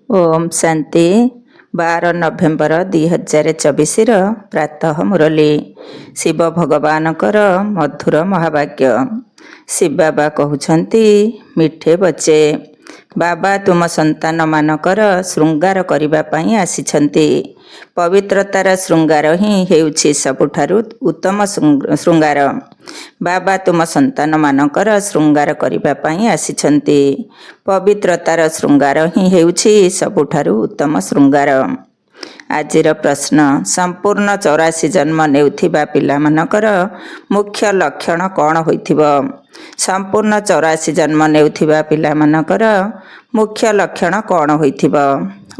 ओम शांति 12 नवेम्बर 2024 प्रातः मुरली शिव भगवान मधुर महावाक्य। शिव बाबा कहउछंती मिठे बच्चे बाबा तुम संतान मानकर श्रृंगार करिबा पई आसीछंती। पवित्रतार श्रृंगार ही हेउछि सबुठारु उत्तम श्रृंगार। बाबा तुम संतान मानकर श्रृंगार करिबा पई आसीछंती। पवित्रतार श्रृंगार ही हेउछि सबुठारु उत्तम श्रृंगार। आजिर प्रश्न संपूर्ण 84 जन्म नेउथिबा पिलामानकर मुख्य लक्षण कौन होइथिब? संपूर्ण 84 जन्म नेउथिबा पिलामानकर मुख्य लक्षण कौन होइथिब?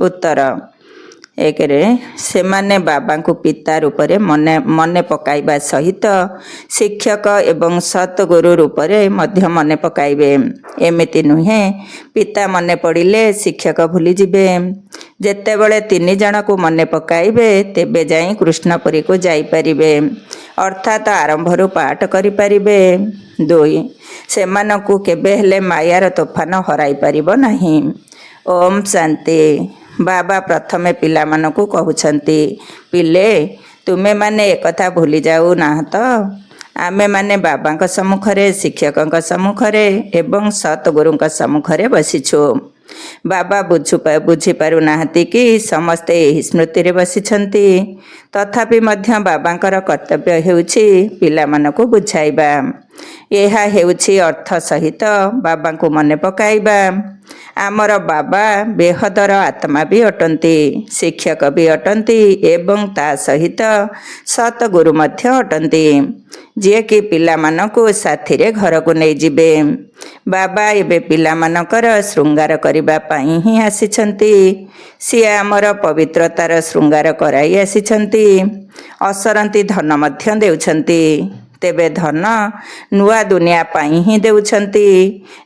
उत्तर एक से माने बाबा को पिता रूप में मने पकाइबा सहित शिक्षक एवं सतगुरु रूप में मने पकाइबे। एमिति नुहे पिता मने पड़िले शिक्षक भूली जिबे। जेतेबेले 3 जन को मने पकाइबे तेबे जाई कृष्णपुरी को जाई परिबे, अर्थात आरंभरू पाठ करि परिबे। 2 सेमानकु केबे हेले मायार तोफान हराई परिबो नाही। ओम शांति। बाबा प्रथमे पिला मानकु कहउछंती, पिले तुमे माने एकथा भूली जाऊ ना तो आमे माने बाबांक सम्मुखरे शिक्षकंक सम्मुखरे एवं सतगुरुंक सम्मुखरे बसिछु। बाबा बुझी पारु नाहती कि समस्ते एही स्मृति रे बसिछंती। तथापि मध्य बाबांकर कर्तव्य हेउछि पिलामानकु बुझाइबा। एहा हेउछि अर्थ सहित बाबांकु मने पकाइबा। आमर बाबा बेहदर आत्मा भी अटंती, शिक्षक भी अटंती एवं ता सहित सतगुरु मध्य अटंती, जे कि पिलामानकु साथी रे घर को नै जिबे। बाबा एबे पिलामानकर श्रृंगार करिबा पई ही आसीछंती। सिए आमर पवित्रतार श्रृंगार कराई आसीछंती। असरंती धन मध्य देउछंती। तेबे धन नुआ दुनिया पाई ही देउछंती,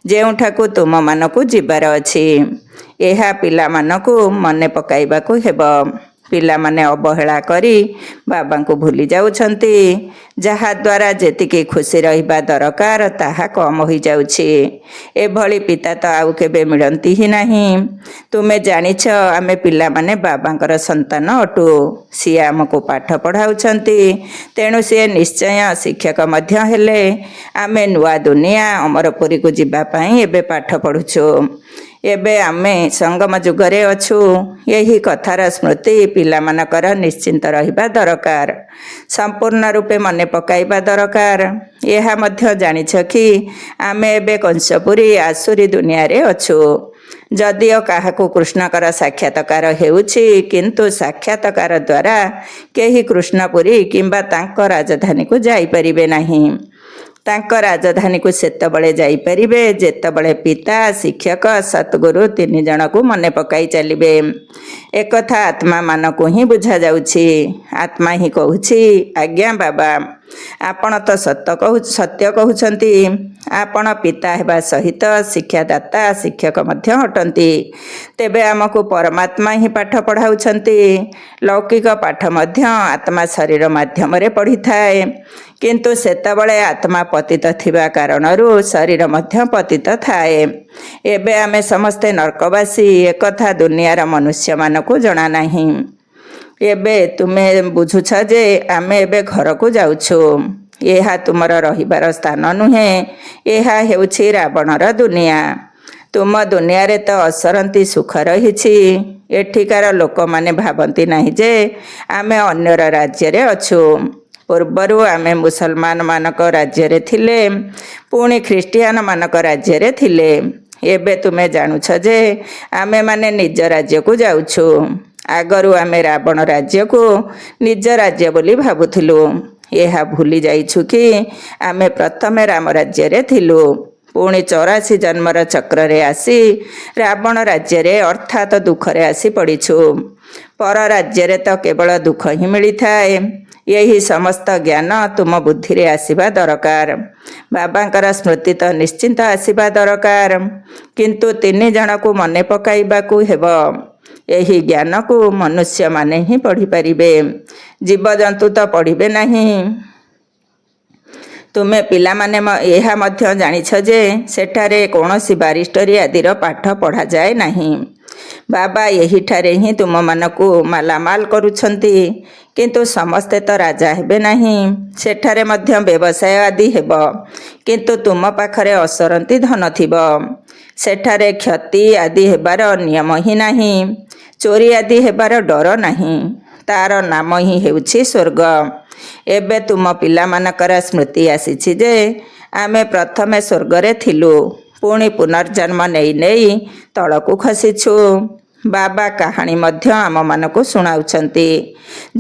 जेउठाकु तुम मानकु जिबार अछि। एहा पिला मानकु मने पकाइबाकु हेबो। पिला माने अवहेला करी बाबांकु भूली जाउछंती, जहा द्वारा जेतिकी खुशी रहिबा दरकार ताहा कम होई जाउछि। एभली पिता तो आउ केबे मिलंती ही नाही। तुमे जानिछ आमे पिला माने बाबांकर संतान अटु। सिए आमको पाठ पढ़ाउछंती, तेणु सिए निश्चय शिक्षक मध्य हेले। आमे नुआ दुनिया अमरपुरी को जिबा पई एबे पाठ पढ़ुछु। एबे आमे संगम जुगरे अछु। यही कथार स्मृति पिलामानकर निश्चिंत रहिबा दरकार, संपूर्ण रूपे मने पकाइबा दरकार। एहा मध्य जानिछ कि आमे एबे कंसपुरी आसुरी दुनिया रे अछु। जदिओ काहाकु कृष्णकर साक्षात्कार हेउछि, किंतु साक्षात्कार द्वारा केही कृष्णपुरी किंबा तांको राजधानी को जाई परिबे नाही। तांको राजधानी को सेतबळे जाई परिबे जेतबळे पिता शिक्षक सतगुरु 3 जन को मने पकाई चलिबे। एकथा आत्मा मानकु ही बुझा जाउछि। आत्मा ही कहउछि, आज्ञा बाबा आपण तो सत्य कहउछंती। आपण पिता हेबा सहित शिक्षादाता शिक्षक मध्य हटंती। तेबे आमको परमात्मा ही पाठ पढ़ाउछंती। लौकिक पाठ मध्य आत्मा शरीर माध्यम रे पढ़ी थाए, किंतु सेतबळे आत्मा पतित थिबा कारणरू शरीर मध्य पतित थाए। एबे आमे समस्ते नरकवासी, एकथा दुनियार मनुष्य मानकु जणा नाही। एबे तुमे बुझुछ जे आमे एबे घर को जाउछु। एहा तुमर रहिबार स्थान नुहे, एहा हेउछि रावणर दुनिया। तुम दुनिया रे तो असरंती सुख रहिछि। एठिकार लोक माने भाबंती नाही जे आमे अन्यर राज्य रे अछु। पूर्वरु आमे मुसलमान मानक राज्य रे थिले, पुणी ख्रिस्टियान मानक राज्य रे थिले। एबे तुमे जानुछ जे आमे माने निज राज्य को जाउछु। आगरु आमे रावण राज्य को निज राज्य बोली भाबुथिलु। एहा भूली जाइछु कि आमे प्रथमे राम राज्य रे थिलु, पुणी 84 जन्मर चक्र रे आसी रावण राज्य रे अर्थात दुख रे आसी पड़िछु। पर राज्य रे तो केवल दुख ही मिली थाए। यही समस्त ज्ञान तुम बुद्धि रे आसीबा दरकार। बाबांकर स्मृति तो निश्चिंत आसीबा दरकार, किंतु 3 जन को मने पकाइबाकु हेबो। यही ज्ञान को मनुष्य माने ही पढ़ी परिबे, जीव जंतु तो पढ़िबे नहीं। ତୁମେ ପିଲାମାନେ ଏହା ମଧ୍ୟ ଜାଣିଛ ଯେ ସେଠାରେ କୌଣସି ବାରିଷ୍ଟରୀ ଆଦିର ପାଠ ପଢ଼ାଯାଏ ନାହିଁ। ବାବା ଏହିଠାରେ ହିଁ ତୁମମାନଙ୍କୁ ମାଲାମାଲ କରୁଛନ୍ତି। କିନ୍ତୁ ସମସ୍ତେ ତ ରାଜା ହେବେ ନାହିଁ। ସେଠାରେ ମଧ୍ୟ ବ୍ୟବସାୟ ଆଦି ହେବ, କିନ୍ତୁ ତୁମ ପାଖରେ ଅସରନ୍ତି ଧନ ଥିବ। ସେଠାରେ କ୍ଷତି ଆଦି ହେବାର ନିୟମ ହିଁ ନାହିଁ। ଚୋରି ଆଦି ହେବାର ଡର ନାହିଁ। ତାର ନାମ ହିଁ ହେଉଛି ସ୍ୱର୍ଗ। ଏବେ ତୁମ ପିଲାମାନଙ୍କର ସ୍ମୃତି ଆସିଛି ଯେ ଆମେ ପ୍ରଥମେ ସ୍ୱର୍ଗରେ ଥିଲୁ, ପୁଣି ପୁନର୍ଜନ୍ମ ନେଇ ନେଇ ତଳକୁ ଖସିଛୁ। ବାବା କାହାଣୀ ମଧ୍ୟ ଆମମାନଙ୍କୁ ଶୁଣାଉଛନ୍ତି।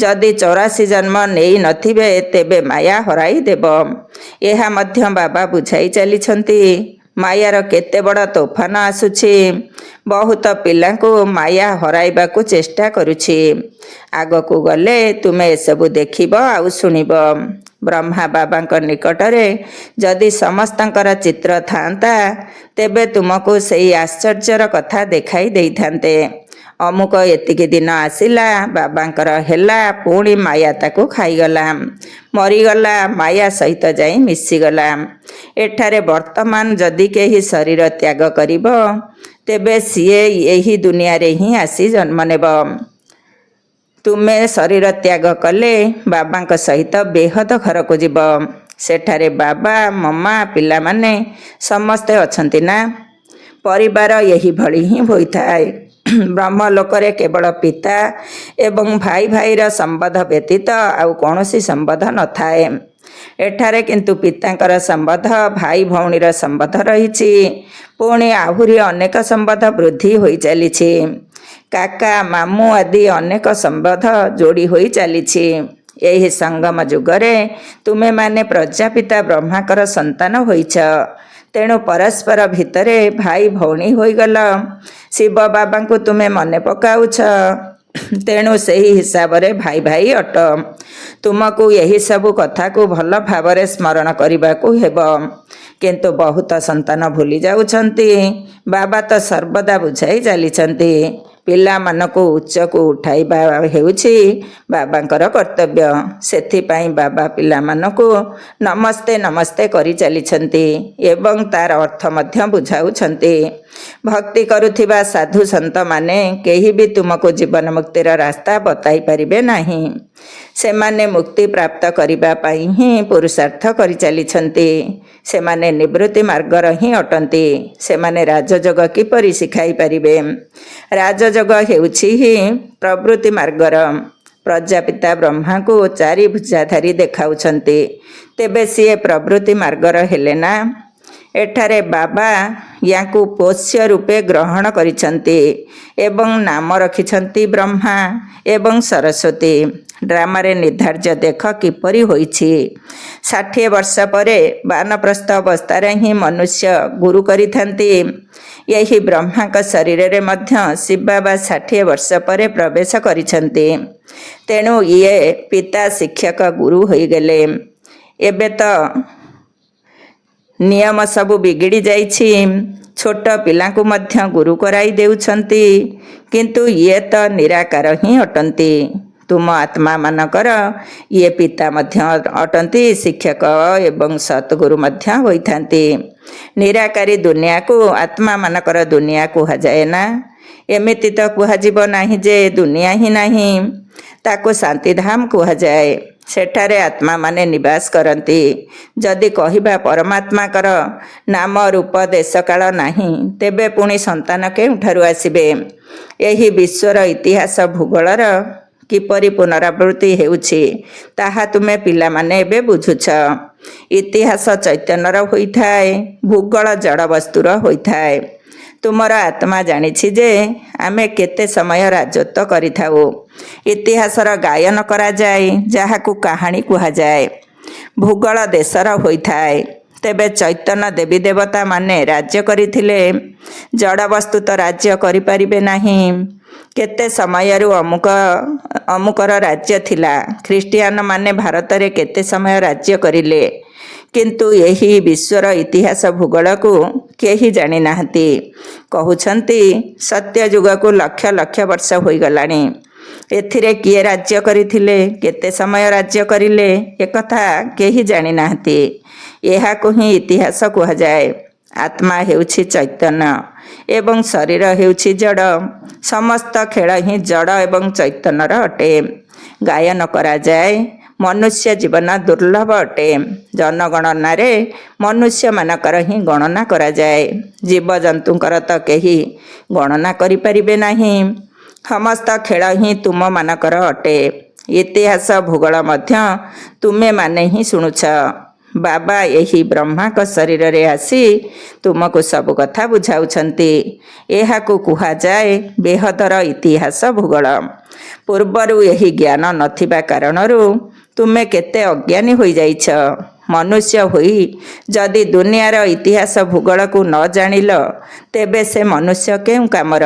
ଯଦି 84 ଜନ୍ମ ନେଇ ନଥିବେ ତେବେ ମାୟା ହରାଇ ଦେବ। ଏହା ମଧ୍ୟ ବାବା ବୁଝାଇ ଚାଲିଛନ୍ତି। ମାୟାର କେତେ ବଡ଼ ତୋଫାନ ଆସୁଛି। ବହୁତ ପିଲାଙ୍କୁ ମାୟା ହରାଇବାକୁ ଚେଷ୍ଟା କରୁଛି। ଆଗକୁ ଗଲେ ତୁମେ ଏସବୁ ଦେଖିବ ଆଉ ଶୁଣିବ। ବ୍ରହ୍ମା ବାବାଙ୍କ ନିକଟରେ ଯଦି ସମସ୍ତଙ୍କର ଚିତ୍ର ଥାଆନ୍ତା ତେବେ ତୁମକୁ ସେହି ଆଶ୍ଚର୍ଯ୍ୟର କଥା ଦେଖାଇ ଦେଇଥାନ୍ତେ। ଅମୁକ ଏତିକି ଦିନ ଆସିଲା, ବାବାଙ୍କର ହେଲା, ପୁଣି ମାୟା ତାକୁ ଖାଇଗଲା, ମରିଗଲା, ମାୟା ସହିତ ଯାଇ ମିଶିଗଲା। ଏଠାରେ ବର୍ତ୍ତମାନ ଯଦି କେହି ଶରୀର ତ୍ୟାଗ କରିବ ତେବେ ସିଏ ଏହି ଦୁନିଆରେ ହିଁ ଆସି ଜନ୍ମ ନେବ। ତୁମେ ଶରୀର ତ୍ୟାଗ କଲେ ବାବାଙ୍କ ସହିତ ବେହଦ ଘରକୁ ଯିବ। ସେଠାରେ ବାବା, ମମା, ପିଲାମାନେ ସମସ୍ତେ ଅଛନ୍ତି ନା। ପରିବାର ଏହିଭଳି ହିଁ ହୋଇଥାଏ। ବ୍ରହ୍ମଲୋକରେ କେବଳ ପିତା ଏବଂ ଭାଇ ଭାଇର ସମ୍ବନ୍ଧ ବ୍ୟତୀତ ଆଉ କୌଣସି ସମ୍ବନ୍ଧ ନଥାଏ। ଏଠାରେ କିନ୍ତୁ ପିତାଙ୍କର ସମ୍ବନ୍ଧ, ଭାଇ ଭଉଣୀର ସମ୍ବନ୍ଧ ରହିଛି। ପୁଣି ଆହୁରି ଅନେକ ସମ୍ବନ୍ଧ ବୃଦ୍ଧି ହୋଇ ଚାଲିଛି। କାକା, ମାମୁଁ ଆଦି ଅନେକ ସମ୍ବନ୍ଧ ଯୋଡ଼ି ହୋଇ ଚାଲିଛି। ଏହି ସଙ୍ଗମ ଯୁଗରେ ତୁମେମାନେ ପ୍ରଜାପିତା ବ୍ରହ୍ମାଙ୍କର ସନ୍ତାନ ହୋଇଛ। ତେଣୁ ପରସ୍ପର ଭିତରେ ଭାଇ ଭଉଣୀ ହୋଇଗଲ। ଶିବ ବାବାଙ୍କୁ ତୁମେ ମନେ ପକାଉଛ, ତେଣୁ ସେହି ହିସାବରେ ଭାଇ ଭାଇ ଅଟ। ତୁମକୁ ଏହିସବୁ କଥାକୁ ଭଲ ଭାବରେ ସ୍ମରଣ କରିବାକୁ ହେବ। କିନ୍ତୁ ବହୁତ ସନ୍ତାନ ଭୁଲି ଯାଉଛନ୍ତି। ବାବା ତ ସର୍ବଦା ବୁଝାଇ ଚାଲିଛନ୍ତି। ପିଲାମାନଙ୍କୁ ଉଚ୍ଚକୁ ଉଠାଇବା ହେଉଛି ବାବାଙ୍କର କର୍ତ୍ତବ୍ୟ। ସେଥିପାଇଁ ବାବା ପିଲାମାନଙ୍କୁ ନମସ୍ତେ ନମସ୍ତେ କରି ଚାଲିଛନ୍ତି ଏବଂ ତାର ଅର୍ଥ ମଧ୍ୟ ବୁଝାଉଛନ୍ତି। ଭକ୍ତି କରୁଥିବା ସାଧୁ ସନ୍ଥମାନେ କେହି ବି ତୁମକୁ ଜୀବନ ମୁକ୍ତିର ରାସ୍ତା ବତାଇ ପାରିବେ ନାହିଁ। ସେମାନେ ମୁକ୍ତି ପ୍ରାପ୍ତ କରିବା ପାଇଁ ହିଁ ପୁରୁଷାର୍ଥ କରିଚାଲିଛନ୍ତି। ସେମାନେ ନିବୃତ୍ତି ମାର୍ଗର ହିଁ ଅଟନ୍ତି। ସେମାନେ ରାଜଯୋଗ କିପରି ଶିଖାଇ ପାରିବେ? ରାଜଯୋଗ ହେଉଛି ହିଁ ପ୍ରବୃତ୍ତି ମାର୍ଗର। ପ୍ରଜାପିତା ବ୍ରହ୍ମାଙ୍କୁ 4 ଭୁଜାଧାରୀ ଦେଖାଉଛନ୍ତି, ତେବେ ସିଏ ପ୍ରବୃତ୍ତି ମାର୍ଗର ହେଲେ ନା। ଏଠାରେ ବାବା ୟାଙ୍କୁ ପୋଷ୍ୟ ରୂପେ ଗ୍ରହଣ କରିଛନ୍ତି ଏବଂ ନାମ ରଖିଛନ୍ତି ବ୍ରହ୍ମା ଏବଂ ସରସ୍ୱତୀ। ଡ୍ରାମାରେ ନିର୍ଦ୍ଧାର୍ଯ୍ୟ ଦେଖ କିପରି ହୋଇଛି। 60 ବର୍ଷ ପରେ ବାନପ୍ରସ୍ଥ ଅବସ୍ଥାରେ ହିଁ ମନୁଷ୍ୟ ଗୁରୁ କରିଥାନ୍ତି। ଏହି ବ୍ରହ୍ମାଙ୍କ ଶରୀରରେ ମଧ୍ୟ ଶିବ ବାବା 60 ବର୍ଷ ପରେ ପ୍ରବେଶ କରିଛନ୍ତି। ତେଣୁ ଇଏ ପିତା, ଶିକ୍ଷକ, ଗୁରୁ ହୋଇଗଲେ। ଏବେ ତ ନିୟମ ସବୁ ବିଗିଡ଼ି ଯାଇଛି। ଛୋଟ ପିଲାଙ୍କୁ ମଧ୍ୟ ଗୁରୁ କରାଇ ଦେଉଛନ୍ତି। କିନ୍ତୁ ଇଏ ତ ନିରାକାର ହିଁ ଅଟନ୍ତି। ତୁମ ଆତ୍ମାମାନଙ୍କର ଇଏ ପିତା ମଧ୍ୟ ଅଟନ୍ତି, ଶିକ୍ଷକ ଏବଂ ସଦ୍ଗୁରୁ ମଧ୍ୟ ହୋଇଥାନ୍ତି। ନିରାକାରୀ ଦୁନିଆକୁ ଆତ୍ମାମାନଙ୍କର ଦୁନିଆ କୁହାଯାଏ ନା। ଏମିତି ତ କୁହାଯିବ ନାହିଁ ଯେ ଦୁନିଆ ହିଁ ନାହିଁ। ତାକୁ ଶାନ୍ତିଧାମ କୁହାଯାଏ। ସେଠାରେ ଆତ୍ମାମାନେ ନିବାସ କରନ୍ତି। ଯଦି କହିବା ପରମାତ୍ମାଙ୍କର ନାମ, ରୂପ, ଦେଶକାଳ ନାହିଁ, ତେବେ ପୁଣି ସନ୍ତାନ କେଉଁଠାରୁ ଆସିବେ? ଏହି ବିଶ୍ୱର ଇତିହାସ ଭୂଗୋଳର କିପରି ପୁନରାବୃତ୍ତି ହେଉଛି ତାହା ତୁମେ ପିଲାମାନେ ଏବେ ବୁଝୁଛ। ଇତିହାସ ଚୈତନ୍ୟର ହୋଇଥାଏ, ଭୂଗୋଳ ଜଡ଼ବସ୍ତୁର ହୋଇଥାଏ। ତୁମର ଆତ୍ମା ଜାଣିଛି ଯେ ଆମେ କେତେ ସମୟ ରାଜତ୍ୱ କରିଥାଉ। ଇତିହାସର ଗାୟନ କରାଯାଏ, ଯାହାକୁ କାହାଣୀ କୁହାଯାଏ। ଭୂଗୋଳ ଦେଶର ହୋଇଥାଏ। ତେବେ ଚୈତନ୍ୟ ଦେବୀ ଦେବତା ମାନେ ରାଜ୍ୟ କରିଥିଲେ। ଜଡ଼ବସ୍ତୁ ତ ରାଜ୍ୟ କରିପାରିବେ ନାହିଁ। କେତେ ସମୟରୁ ଅମୁକର ରାଜ୍ୟ ଥିଲା। ଖ୍ରୀଷ୍ଟିଆନ ମାନେ ଭାରତରେ କେତେ ସମୟ ରାଜ୍ୟ କରିଲେ। କିନ୍ତୁ ଏହି ବିଶ୍ୱର ଇତିହାସ ଭୂଗୋଳକୁ କେହି ଜାଣିନାହାନ୍ତି। କହୁଛନ୍ତି ସତ୍ୟ ଯୁଗକୁ ଲକ୍ଷ ଲକ୍ଷ ବର୍ଷ ହୋଇଗଲାଣି। ଏଥିରେ କିଏ ରାଜ୍ୟ କରିଥିଲେ, କେତେ ସମୟ ରାଜ୍ୟ କରିଲେ, ଏକଥା କେହି ଜାଣିନାହାନ୍ତି। ଏହାକୁ ହିଁ ଇତିହାସ କୁହାଯାଏ। ଆତ୍ମା ହେଉଛି ଚୈତନ୍ୟ ଏବଂ ଶରୀର ହେଉଛି ଜଡ଼। ସମସ୍ତ ଖେଳ ହିଁ ଜଡ଼ ଏବଂ ଚୈତନ୍ୟର ଅଟେ। ଗାୟନ କରାଯାଏ, ମନୁଷ୍ୟ ଜୀବନ ଦୁର୍ଲଭ ଅଟେ। ଜନଗଣନାରେ ମନୁଷ୍ୟମାନଙ୍କର ହିଁ ଗଣନା କରାଯାଏ। ଜୀବଜନ୍ତୁଙ୍କର ତ କେହି ଗଣନା କରିପାରିବେ ନାହିଁ। ସମସ୍ତ ଖେଳ ହିଁ ତୁମମାନଙ୍କର ଅଟେ। ଇତିହାସ ଭୂଗୋଳ ମଧ୍ୟ ତୁମେମାନେ ହିଁ ଶୁଣୁଛ। ବାବା ଏହି ବ୍ରହ୍ମାଙ୍କ ଶରୀରରେ ଆସି ତୁମକୁ ସବୁ କଥା ବୁଝାଉଛନ୍ତି। ଏହାକୁ କୁହାଯାଏ ବେହଦର ଇତିହାସ ଭୂଗୋଳ। ପୂର୍ବରୁ ଏହି ଜ୍ଞାନ ନଥିବା କାରଣରୁ ତୁମେ କେତେ ଅଜ୍ଞାନୀ ହୋଇଯାଇଛ। ମନୁଷ୍ୟ ହୋଇ ଯଦି ଦୁନିଆର ଇତିହାସ ଭୂଗୋଳକୁ ନ ଜାଣିଲ, ତେବେ ସେ ମନୁଷ୍ୟ କେଉଁ କାମର?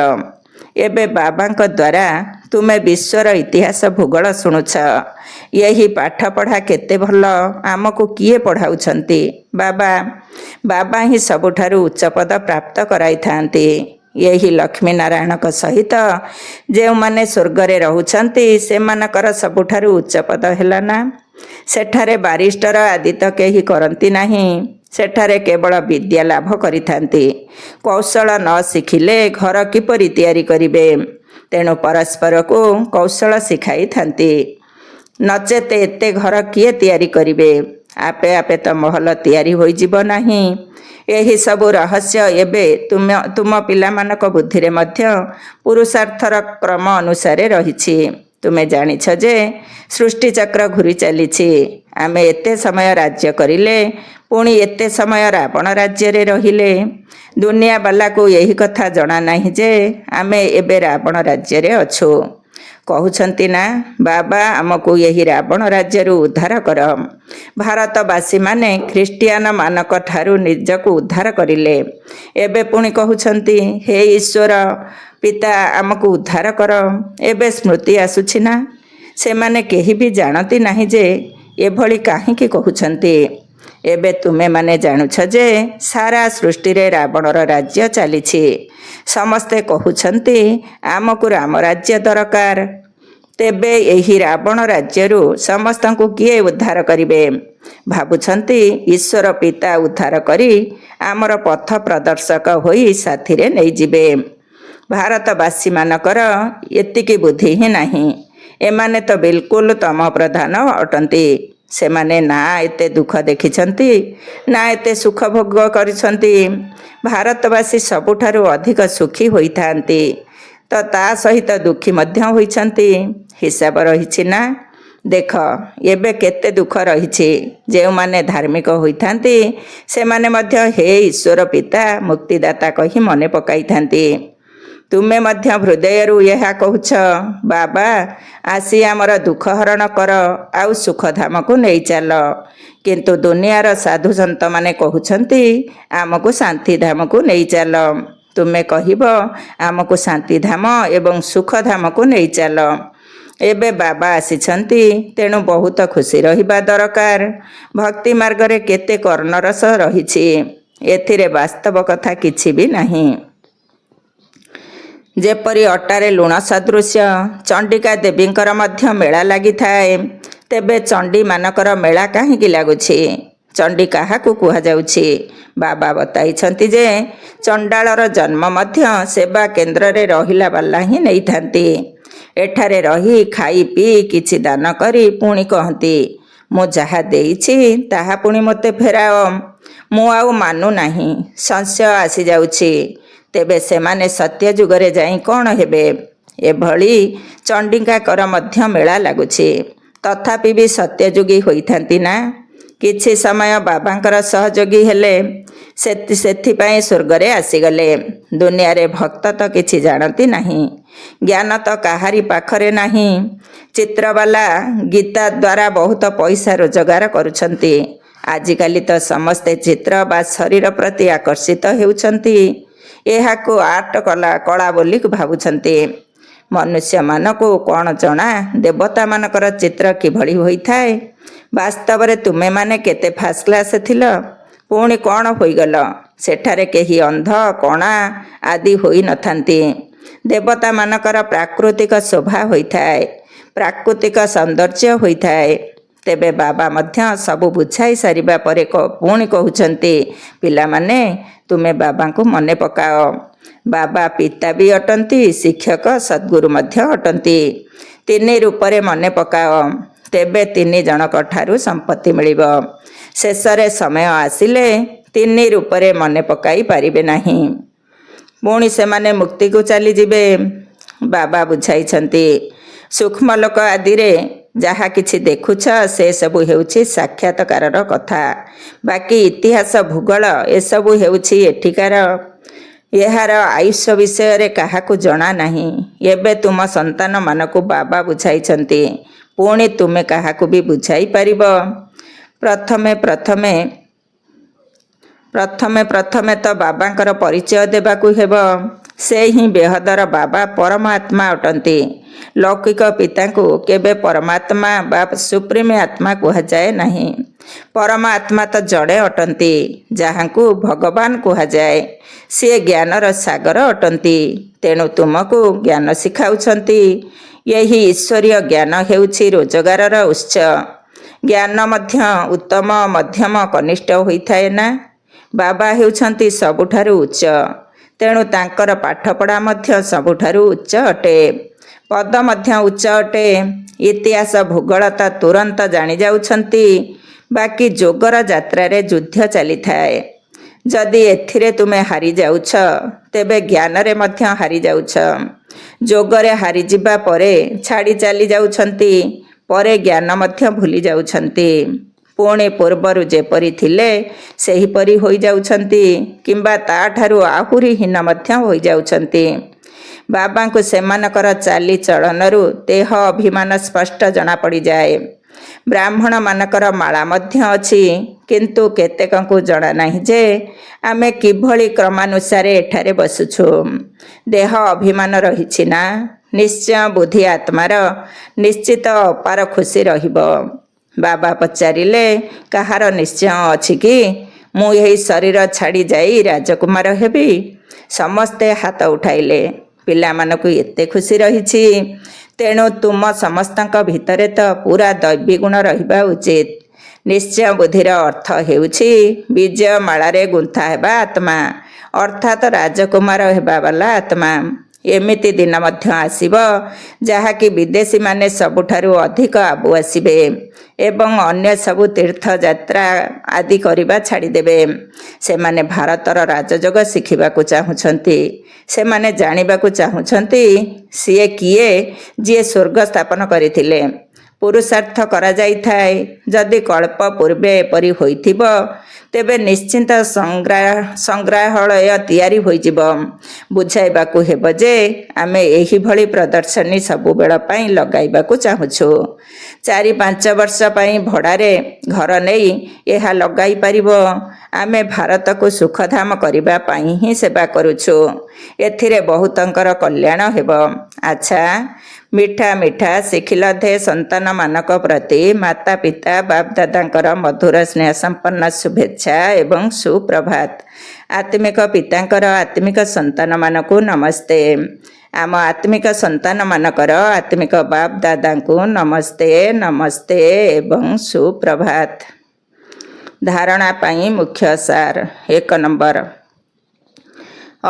ଏବେ ବାବାଙ୍କ ଦ୍ୱାରା ତୁମେ ବିଶ୍ୱର ଇତିହାସ ଭୂଗୋଳ ଶୁଣୁଛ। ଏହି ପାଠପଢ଼ା କେତେ ଭଲ। ଆମକୁ କିଏ ପଢ଼ାଉଛନ୍ତି? ବାବା। ବାବା ହିଁ ସବୁଠାରୁ ଉଚ୍ଚ ପଦ ପ୍ରାପ୍ତ କରାଇଥାନ୍ତି। ଏହି ଲକ୍ଷ୍ମୀନାରାୟଣଙ୍କ ସହିତ ଯେଉଁମାନେ ସ୍ୱର୍ଗରେ ରହୁଛନ୍ତି, ସେମାନଙ୍କର ସବୁଠାରୁ ଉଚ୍ଚ ପଦ ହେଲା ନା? ସେଠାରେ ବାରିଷ୍ଟର ଆଦି ତ କେହି କରନ୍ତି ନାହିଁ। ସେଠାରେ କେବଳ ବିଦ୍ୟା ଲାଭ କରିଥାନ୍ତି। କୌଶଳ ନ ଶିଖିଲେ ଘର କିପରି ତିଆରି କରିବେ? ତେଣୁ ପରସ୍ପରକୁ କୌଶଳ ଶିଖାଇଥାନ୍ତି। ନଚେତ ଏତେ ଘର କିଏ ତିଆରି କରିବେ? ଆପେ ଆପେ ତ ମହଲ ତିଆରି ହୋଇଯିବ ନାହିଁ। ଏହି ସବୁ ରହସ୍ୟ ଏବେ ତୁମ ପିଲାମାନଙ୍କ ବୁଦ୍ଧିରେ ମଧ୍ୟ ପୁରୁଷାର୍ଥର କ୍ରମ ଅନୁସାରେ ରହିଛି। ତୁମେ ଜାଣିଛ ଯେ ସୃଷ୍ଟିଚକ୍ର ଘୂରି ଚାଲିଛି। ଆମେ ଏତେ ସମୟ ରାଜ୍ୟ କରିଲେ, ପୁଣି ଏତେ ସମୟ ରାବଣ ରାଜ୍ୟରେ ରହିଲେ। ଦୁନିଆବାଲାକୁ ଏହି କଥା ଜଣା ନାହିଁ ଯେ ଆମେ ଏବେ ରାବଣ ରାଜ୍ୟରେ ଅଛୁ। କହୁଛନ୍ତି ନା, ବାବା ଆମକୁ ଏହି ରାବଣ ରାଜ୍ୟରୁ ଉଦ୍ଧାର କର। ଭାରତବାସୀମାନେ ଖ୍ରୀଷ୍ଟିଆନମାନଙ୍କ ଠାରୁ ନିଜକୁ ଉଦ୍ଧାର କରିଲେ। ଏବେ ପୁଣି କହୁଛନ୍ତି, ହେ ଈଶ୍ୱର ପିତା ଆମକୁ ଉଦ୍ଧାର କର। ଏବେ ସ୍ମୃତି ଆସୁଛି ନା? ସେମାନେ କେହି ବି ଜାଣନ୍ତି ନାହିଁ ଯେ ଏଭଳି କାହିଁକି କହୁଛନ୍ତି। ଏବେ ତୁମେମାନେ ଜାଣୁଛ ଯେ ସାରା ସୃଷ୍ଟିରେ ରାବଣର ରାଜ୍ୟ ଚାଲିଛି। ସମସ୍ତେ କହୁଛନ୍ତି ଆମକୁ ରାମ ରାଜ୍ୟ ଦରକାର। ତେବେ ଏହି ରାବଣ ରାଜ୍ୟରୁ ସମସ୍ତଙ୍କୁ କିଏ ଉଦ୍ଧାର କରିବେ? ଭାବୁଛନ୍ତି ଈଶ୍ୱର ପିତା ଉଦ୍ଧାର କରି ଆମର ପଥ ପ୍ରଦର୍ଶକ ହୋଇ ସାଥିରେ ନେଇଯିବେ। ଭାରତବାସୀମାନଙ୍କର ଏତିକି ବୁଦ୍ଧି ହିଁ ନାହିଁ। ଏମାନେ ତ ବିଲକୁଲ ତମ ପ୍ରଧାନ ଅଟନ୍ତି। ସେମାନେ ନା ଏତେ ଦୁଃଖ ଦେଖିଛନ୍ତି, ନା ଏତେ ସୁଖ ଭୋଗ କରିଛନ୍ତି। ଭାରତବାସୀ ସବୁଠାରୁ ଅଧିକ ସୁଖୀ ହୋଇଥାନ୍ତି, ତ ତା ସହିତ ଦୁଃଖୀ ମଧ୍ୟ ହୋଇଛନ୍ତି। ହିସାବ ରହିଛି ନା? ଦେଖ ଏବେ କେତେ ଦୁଃଖ ରହିଛି। ଯେଉଁମାନେ ଧାର୍ମିକ ହୋଇଥାନ୍ତି, ସେମାନେ ମଧ୍ୟ ହେ ଈଶ୍ୱର ପିତା ମୁକ୍ତିଦାତା କହି ମନେ ପକାଇଥାନ୍ତି। ତୁମେ ମଧ୍ୟ ହୃଦୟରୁ ଏହା କହୁଛ, ବାବା ଆସି ଆମର ଦୁଃଖ ହରଣ କର, ଆଉ ସୁଖଧାମକୁ ନେଇ ଚାଲ। କିନ୍ତୁ ଦୁନିଆର ସାଧୁସନ୍ତମାନେ କହୁଛନ୍ତି ଆମକୁ ଶାନ୍ତିଧାମକୁ ନେଇ ଚାଲ। ତୁମେ କହିବ ଆମକୁ ଶାନ୍ତିଧାମ ଏବଂ ସୁଖଧାମକୁ ନେଇ ଚାଲ। ଏବେ ବାବା ଆସିଛନ୍ତି, ତେଣୁ ବହୁତ ଖୁସି ରହିବା ଦରକାର। ଭକ୍ତି ମାର୍ଗରେ କେତେ କର୍ଣ୍ଣରସ ରହିଛି। ଏଥିରେ ବାସ୍ତବ କଥା କିଛି ବି ନାହିଁ। ଯେପରି ଅଟାରେ ଲୁଣ ସଦୃଶ୍ୟ ଚଣ୍ଡିକା ଦେବୀଙ୍କର ମଧ୍ୟ ମେଳା ଲାଗିଥାଏ। ତେବେ ଚଣ୍ଡୀମାନଙ୍କର ମେଳା କାହିଁକି ଲାଗୁଛି? ଚଣ୍ଡୀ କାହାକୁ କୁହାଯାଉଛି? ବାବା ବତାଇଛନ୍ତି ଯେ ଚଣ୍ଡାଳର ଜନ୍ମ ମଧ୍ୟ ସେବା କେନ୍ଦ୍ରରେ ରହିଲା ବାଲା ହିଁ ନେଇଥାନ୍ତି। ଏଠାରେ ରହି ଖାଇ ପିଇ କିଛି ଦାନ କରି ପୁଣି କହନ୍ତି, ମୁଁ ଯାହା ଦେଇଛି ତାହା ପୁଣି ମୋତେ ଫେରାଅ। ମୁଁ ଆଉ ମାନୁ ନାହିଁ। ସଂଶୟ ଆସିଯାଉଛି। ତେବେ ସେମାନେ ସତ୍ୟ ଯୁଗରେ ଯାଇ କ'ଣ ହେବେ? ଏଭଳି ଚଣ୍ଡିକାଙ୍କର ମଧ୍ୟ ମେଳା ଲାଗୁଛି। ତଥାପି ବି ସତ୍ୟଯୋଗୀ ହୋଇଥାନ୍ତି ନା? କିଛି ସମୟ ବାବାଙ୍କର ସହଯୋଗୀ ହେଲେ, ସେଥିପାଇଁ ସ୍ୱର୍ଗରେ ଆସିଗଲେ। ଦୁନିଆରେ ଭକ୍ତ ତ କିଛି ଜାଣନ୍ତି ନାହିଁ। ଜ୍ଞାନ ତ କାହାରି ପାଖରେ ନାହିଁ। ଚିତ୍ରବାଲା ଗୀତା ଦ୍ୱାରା ବହୁତ ପଇସା ରୋଜଗାର କରୁଛନ୍ତି। ଆଜିକାଲି ତ ସମସ୍ତେ ଚିତ୍ର ବା ଶରୀର ପ୍ରତି ଆକର୍ଷିତ ହେଉଛନ୍ତି। ଏହାକୁ ଆର୍ଟ କଳା ବୋଲି ଭାବୁଛନ୍ତି। ମନୁଷ୍ୟମାନଙ୍କୁ କ'ଣ ଜଣା ଦେବତାମାନଙ୍କର ଚିତ୍ର କିଭଳି ହୋଇଥାଏ? ବାସ୍ତବରେ ତୁମେମାନେ କେତେ ଫାଷ୍ଟ କ୍ଲାସ୍ ଥିଲ, ପୁଣି କ'ଣ ହୋଇଗଲ? ସେଠାରେ କେହି ଅନ୍ଧ କଣା ଆଦି ହୋଇନଥାନ୍ତି। ଦେବତାମାନଙ୍କର ପ୍ରାକୃତିକ ଶୋଭା ହୋଇଥାଏ, ପ୍ରାକୃତିକ ସୌନ୍ଦର୍ଯ୍ୟ ହୋଇଥାଏ। ତେବେ ବାବା ମଧ୍ୟ ସବୁ ବୁଝାଇ ସାରିବା ପରେ ପୁଣି କହୁଛନ୍ତି, ପିଲାମାନେ ତୁମେ ବାବାଙ୍କୁ ମନେ ପକାଅ। ବାବା ପିତା ବି ଅଟନ୍ତି, ଶିକ୍ଷକ ସଦ୍ଗୁରୁ ମଧ୍ୟ ଅଟନ୍ତି। ତିନି ରୂପରେ ମନେ ପକାଅ, ତେବେ ତିନି ଜଣଙ୍କ ଠାରୁ ସମ୍ପତ୍ତି ମିଳିବ। ଶେଷରେ ସମୟ ଆସିଲେ ତିନି ରୂପରେ ମନେ ପକାଇ ପାରିବେ ନାହିଁ, ପୁଣି ସେମାନେ ମୁକ୍ତିକୁ ଚାଲିଯିବେ। ବାବା ବୁଝାଇଛନ୍ତି, ସୂକ୍ଷ୍ମଲୋକ ଆଦିରେ ଯାହା କିଛି ଦେଖୁଛ ସେସବୁ ହେଉଛି ସାକ୍ଷାତକାରର କଥା, ବାକି ଇତିହାସ ଭୂଗୋଳ ଏସବୁ ହେଉଛି ଏଠିକାର। ଏହାର ଆୟୁଷ ବିଷୟରେ କାହାକୁ ଜଣା ନାହିଁ। ଏବେ ତୁମ ସନ୍ତାନମାନଙ୍କୁ ବାବା ବୁଝାଇଛନ୍ତି, ପୁଣି ତୁମେ କାହାକୁ ବି ବୁଝାଇ ପାରିବ। ପ୍ରଥମେ ତ ବାବାଙ୍କର ପରିଚୟ ଦେବାକୁ ହେବ। ସେ ହିଁ ବେହଦର ବାବା, ପରମାତ୍ମା ଅଟନ୍ତି। ଲୌକିକ ପିତାଙ୍କୁ କେବେ ପରମାତ୍ମା ବା ସୁପ୍ରିମ ଆତ୍ମା କୁହାଯାଏ ନାହିଁ। ପରମାତ୍ମା ତ ଜଣେ ଅଟନ୍ତି, ଯାହାଙ୍କୁ ଭଗବାନ କୁହାଯାଏ। ସିଏ ଜ୍ଞାନର ସାଗର ଅଟନ୍ତି, ତେଣୁ ତୁମକୁ ଜ୍ଞାନ ଶିଖାଉଛନ୍ତି। ଏହି ଈଶ୍ୱରୀୟ ଜ୍ଞାନ ହେଉଛି ରୋଜଗାରର ଉତ୍ସ। ଜ୍ଞାନ ମଧ୍ୟ ଉତ୍ତମ, ମଧ୍ୟମ, କନିଷ୍ଠ ହୋଇଥାଏ ନା। ବାବା ହେଉଛନ୍ତି ସବୁଠାରୁ ଉଚ୍ଚ, ତେଣୁ ତାଙ୍କର ପାଠପଢ଼ା ମଧ୍ୟ ସବୁଠାରୁ ଉଚ୍ଚ ଅଟେ। ପଦ ମଧ୍ୟ ଉଚ୍ଚ ଅଟେ। ଇତିହାସ ଭୂଗୋଳ ତ ତୁରନ୍ତ ଜାଣିଯାଉଛନ୍ତି, ବାକି ଯୋଗର ଯାତ୍ରାରେ ଯୁଦ୍ଧ ଚାଲିଥାଏ। ଯଦି ଏଥିରେ ତୁମେ ହାରିଯାଉଛ, ତେବେ ଜ୍ଞାନରେ ମଧ୍ୟ ହାରିଯାଉଛ। ଯୋଗରେ ହାରିଯିବା ପରେ ଛାଡ଼ି ଚାଲି ଯାଉଛନ୍ତି, ପରେ ଜ୍ଞାନ ମଧ୍ୟ ଭୁଲି ଯାଉଛନ୍ତି। ପୁଣି ପୂର୍ବରୁ ଯେପରି ଥିଲେ ସେହିପରି ହୋଇଯାଉଛନ୍ତି, କିମ୍ବା ତାଠାରୁ ଆହୁରି ହୀନ ମଧ୍ୟ ହୋଇଯାଉଛନ୍ତି। ବାବାଙ୍କୁ ସେମାନଙ୍କର ଚାଲିଚଳନରୁ ଦେହ ଅଭିମାନ ସ୍ପଷ୍ଟ ଜଣାପଡ଼ିଯାଏ। ବ୍ରାହ୍ମଣମାନଙ୍କର ମାଳା ମଧ୍ୟ ଅଛି, କିନ୍ତୁ କେତେକଙ୍କୁ ଜଣା ନାହିଁ ଯେ ଆମେ କିଭଳି କ୍ରମାନୁସାରେ ଏଠାରେ ବସୁଛୁ। ଦେହ ଅଭିମାନ ରହିଛି ନା? ନିଶ୍ଚୟ ବୁଦ୍ଧି ଆତ୍ମାର ନିଶ୍ଚିତ ଅପାର ଖୁସି ରହିବ। ବାବା ପଚାରିଲେ, କାହାର ନିଶ୍ଚୟ ଅଛି କି ମୁଁ ଏହି ଶରୀର ଛାଡ଼ି ଯାଇ ରାଜକୁମାର ହେବି? ସମସ୍ତେ ହାତ ଉଠାଇଲେ। ପିଲାମାନଙ୍କୁ ଏତେ ଖୁସି ରହିଛି, ତେଣୁ ତୁମ ସମସ୍ତଙ୍କ ଭିତରେ ତ ପୁରା ଦୈବୀ ଗୁଣ ରହିବା ଉଚିତ। ନିଶ୍ଚୟ ବୁଦ୍ଧିର ଅର୍ଥ ହେଉଛି ବିଜୟମାଳାରେ ଗୁନ୍ଥା ହେବା ଆତ୍ମା, ଅର୍ଥାତ୍ ରାଜକୁମାର ହେବା ବାଲା ଆତ୍ମା। ଏମିତି ଦିନ ମଧ୍ୟ ଆସିବ ଯାହାକି ବିଦେଶୀମାନେ ସବୁଠାରୁ ଅଧିକ ଆବୁ ଆସିବେ ଏବଂ ଅନ୍ୟ ସବୁ ତୀର୍ଥଯାତ୍ରା ଆଦି କରିବା ଛାଡ଼ିଦେବେ। ସେମାନେ ଭାରତର ରାଜଯୋଗ ଶିଖିବାକୁ ଚାହୁଁଛନ୍ତି। ସେମାନେ ଜାଣିବାକୁ ଚାହୁଁଛନ୍ତି ସିଏ କିଏ ଯିଏ ସ୍ୱର୍ଗ ସ୍ଥାପନ କରିଥିଲେ। ପୁରୁଷାର୍ଥ କରାଯାଇଥାଏ। ଯଦି କଳ୍ପ ପୂର୍ବେ ଏପରି ହୋଇଥିବ, ତେବେ ନିଶ୍ଚିନ୍ତ ସଂଗ୍ରହାଳୟ ତିଆରି ହୋଇଯିବ। ବୁଝାଇବାକୁ ହେବ ଯେ ଆମେ ଏହିଭଳି ପ୍ରଦର୍ଶନୀ ସବୁବେଳ ପାଇଁ ଲଗାଇବାକୁ ଚାହୁଁଛୁ। 4-5 ବର୍ଷ ପାଇଁ ଭଡ଼ାରେ ଘର ନେଇ ଏହା ଲଗାଇ ପାରିବ। ଆମେ ଭାରତକୁ ସୁଖଧାମ କରିବା ପାଇଁ ହିଁ ସେବା କରୁଛୁ। ଏଥିରେ ବହୁତଙ୍କର କଲ୍ୟାଣ ହେବ। ଆଚ୍ଛା, ମିଠା ମିଠା ଶିଖିଲଧେ ସନ୍ତାନମାନଙ୍କ ପ୍ରତି ମାତା ପିତା ବାପଦାଦାଙ୍କର ମଧୁର ସ୍ନେହ ସମ୍ପନ୍ନ ଶୁଭେଚ୍ଛା ଏବଂ ସୁପ୍ରଭାତ। ଆତ୍ମିକ ପିତାଙ୍କର ଆତ୍ମିକ ସନ୍ତାନମାନଙ୍କୁ ନମସ୍ତେ। ଆମ ଆତ୍ମିକ ସନ୍ତାନମାନଙ୍କର ଆତ୍ମିକ ବାପ ଦାଦାଙ୍କୁ ନମସ୍ତେ ନମସ୍ତେ ଏବଂ ସୁପ୍ରଭାତ। ଧାରଣା ପାଇଁ ମୁଖ୍ୟ ସାର। 1 ନମ୍ବର,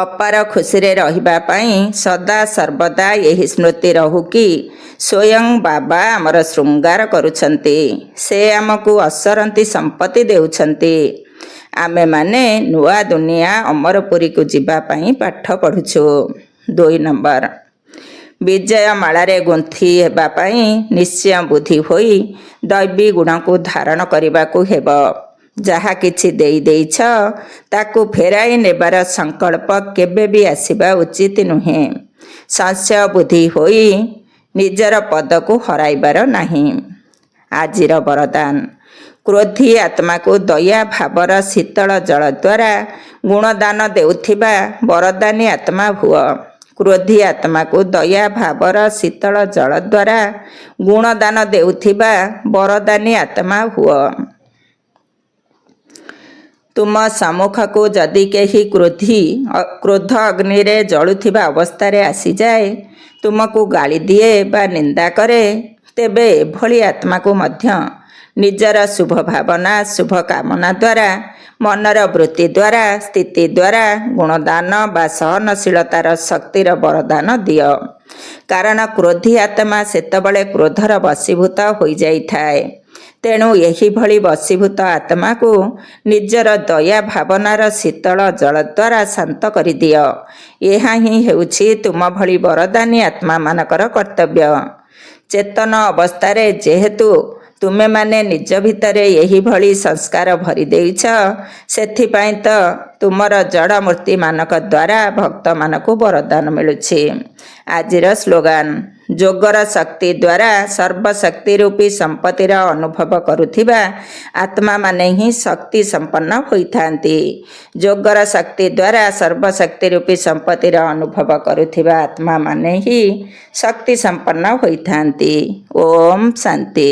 ଅପାର ଖୁସିରେ ରହିବା ପାଇଁ ସଦା ସର୍ବଦା ଏହି ସ୍ମୃତି ରହୁ କି ସ୍ୱୟଂ ବାବା ଆମର ଶୃଙ୍ଗାର କରୁଛନ୍ତି। ସେ ଆମକୁ ଅସରନ୍ତି ସମ୍ପତ୍ତି ଦେଉଛନ୍ତି। ଆମେମାନେ ନୂଆ ଦୁନିଆ ଅମରପୁରୀକୁ ଯିବା ପାଇଁ ପାଠ ପଢ଼ୁଛୁ। 2 ନମ୍ବର, ବିଜୟମାଳାରେ ଗୁନ୍ଥି ହେବା ପାଇଁ ନିଶ୍ଚୟ ବୁଦ୍ଧି ହୋଇ ଦୈବୀ ଗୁଣକୁ ଧାରଣ କରିବାକୁ ହେବ। ଯାହା କିଛି ଦେଇଛ ତାକୁ ଫେରାଇ ନେବାର ସଂକଳ୍ପ କେବେ ବି ଆସିବା ଉଚିତ ନୁହେଁ। ସଂଶୟ ବୁଦ୍ଧି ହୋଇ ନିଜର ପଦକୁ ହରାଇବାର ନାହିଁ। ଆଜିର ବରଦାନ, କ୍ରୋଧୀ ଆତ୍ମାକୁ ଦୟା ଭାବର ଶୀତଳ ଜଳ ଦ୍ୱାରା ଗୁଣଦାନ ଦେଉଥିବା ବରଦାନୀ ଆତ୍ମା ହୁଅ। କ୍ରୋଧୀ ଆତ୍ମାକୁ ଦୟା ଭାବର ଶୀତଳ ଜଳ ଦ୍ୱାରା ଗୁଣଦାନ ଦେଉଥିବା ବରଦାନୀ ଆତ୍ମା ହୁଅ। ତୁମ ସମ୍ମୁଖକୁ ଯଦି କେହି କ୍ରୋଧ ଅଗ୍ନିରେ ଜଳୁଥିବା ଅବସ୍ଥାରେ ଆସିଯାଏ, ତୁମକୁ ଗାଳି ଦିଏ ବା ନିନ୍ଦା କରେ, ତେବେ ଏଭଳି ଆତ୍ମାକୁ ମଧ୍ୟ ନିଜର ଶୁଭ ଭାବନା, ଶୁଭ କାମନା ଦ୍ୱାରା, ମନର ବୃତ୍ତି ଦ୍ୱାରା, ସ୍ଥିତି ଦ୍ୱାରା, ଗୁଣଦାନ ବା ସହନଶୀଳତାର ଶକ୍ତିର ବରଦାନ ଦିଅ। କାରଣ କ୍ରୋଧୀ ଆତ୍ମା ସେତେବେଳେ କ୍ରୋଧର ବଶୀଭୂତ ହୋଇଯାଇଥାଏ। ତେଣୁ ଏହିଭଳି ବଶୀଭୂତ ଆତ୍ମାକୁ ନିଜର ଦୟା ଭାବନାର ଶୀତଳ ଜଳ ଦ୍ୱାରା ଶାନ୍ତ କରିଦିଅ। ଏହା ହିଁ ହେଉଛି ତୁମ ଭଳି ବରଦାନୀ ଆତ୍ମାମାନଙ୍କର କର୍ତ୍ତବ୍ୟ। ଚେତନ ଅବସ୍ଥାରେ ଯେହେତୁ ତୁମେମାନେ ନିଜ ଭିତରେ ଏହିଭଳି ସଂସ୍କାର ଭରି ଦେଇଛ, ସେଥିପାଇଁ ତ ତୁମର ଜଡ଼ ମୂର୍ତ୍ତିମାନଙ୍କ ଦ୍ୱାରା ଭକ୍ତମାନଙ୍କୁ ବରଦାନ ମିଳୁଛି। ଆଜିର ସ୍ଲୋଗାନ: ଯୋଗର ଶକ୍ତି ଦ୍ୱାରା ସର୍ବଶକ୍ତି ରୂପୀ ସମ୍ପତ୍ତିର ଅନୁଭବ କରୁଥିବା ଆତ୍ମାମାନେ ହିଁ ଶକ୍ତି ସମ୍ପନ୍ନ ହୋଇଥାନ୍ତି। ଯୋଗର ଶକ୍ତି ଦ୍ୱାରା ସର୍ବଶକ୍ତି ରୂପୀ ସମ୍ପତ୍ତିର ଅନୁଭବ କରୁଥିବା ଆତ୍ମାମାନେ ହିଁ ଶକ୍ତି ସମ୍ପନ୍ନ ହୋଇଥାନ୍ତି। ଓମ୍ ଶାନ୍ତି।